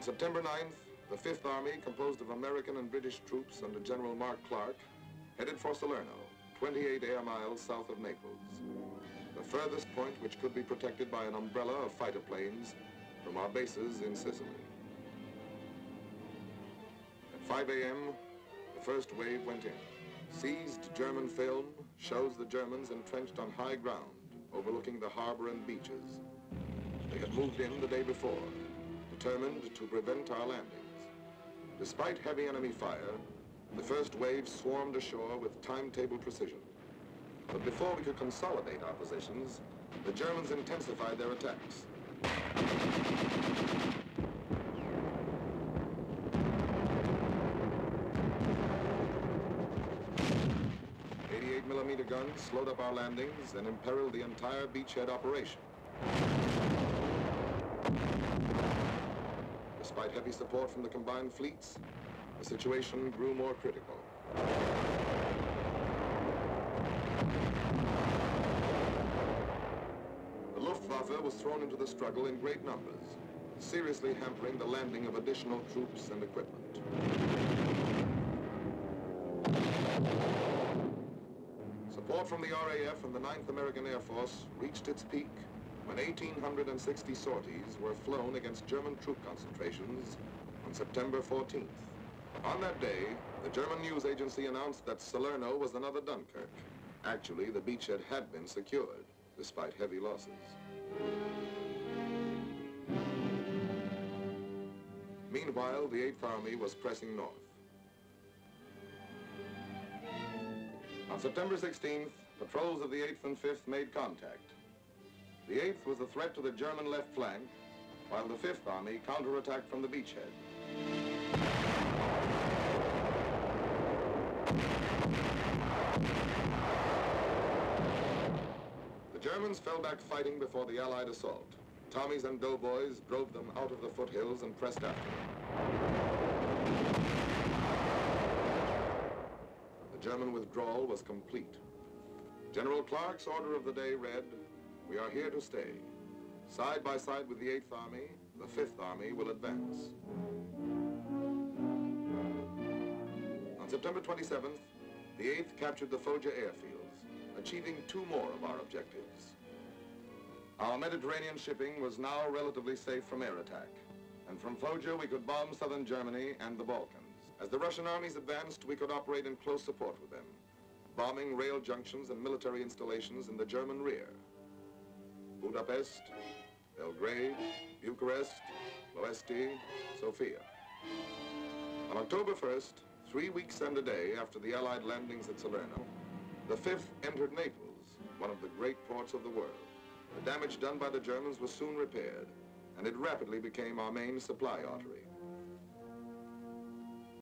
September 9th, the Fifth Army, composed of American and British troops under General Mark Clark, headed for Salerno, 28 air miles south of Naples, the furthest point which could be protected by an umbrella of fighter planes from our bases in Sicily. At 5 a.m., the first wave went in. Seized German film shows the Germans entrenched on high ground, overlooking the harbor and beaches. They had moved in the day before, determined to prevent our landings. Despite heavy enemy fire, the first wave swarmed ashore with timetable precision. But before we could consolidate our positions, the Germans intensified their attacks. 88mm guns slowed up our landings and imperiled the entire beachhead operation. Despite heavy support from the combined fleets, the situation grew more critical. The Luftwaffe was thrown into the struggle in great numbers, seriously hampering the landing of additional troops and equipment. Support from the RAF and the 9th American Air Force reached its peak when 1,860 sorties were flown against German troop concentrations on September 14th. On that day, the German news agency announced that Salerno was another Dunkirk. Actually, the beachhead had been secured, despite heavy losses. Meanwhile, the 8th Army was pressing north. On September 16th, patrols of the 8th and 5th made contact. The 8th was a threat to the German left flank, while the 5th Army counterattacked from the beachhead. The Germans fell back fighting before the Allied assault. Tommies and doughboys drove them out of the foothills and pressed after them. The German withdrawal was complete. General Clark's order of the day read, "We are here to stay. Side by side with the 8th Army, the 5th Army will advance." On September 27th, the 8th captured the Foggia airfields, achieving 2 more of our objectives. Our Mediterranean shipping was now relatively safe from air attack, and from Foggia we could bomb southern Germany and the Balkans. As the Russian armies advanced, we could operate in close support with them, bombing rail junctions and military installations in the German rear. Budapest, Belgrade, Bucharest, Ploesti, Sofia. On October 1st, 3 weeks and a day after the Allied landings at Salerno, the 5th entered Naples, one of the great ports of the world. The damage done by the Germans was soon repaired, and it rapidly became our main supply artery.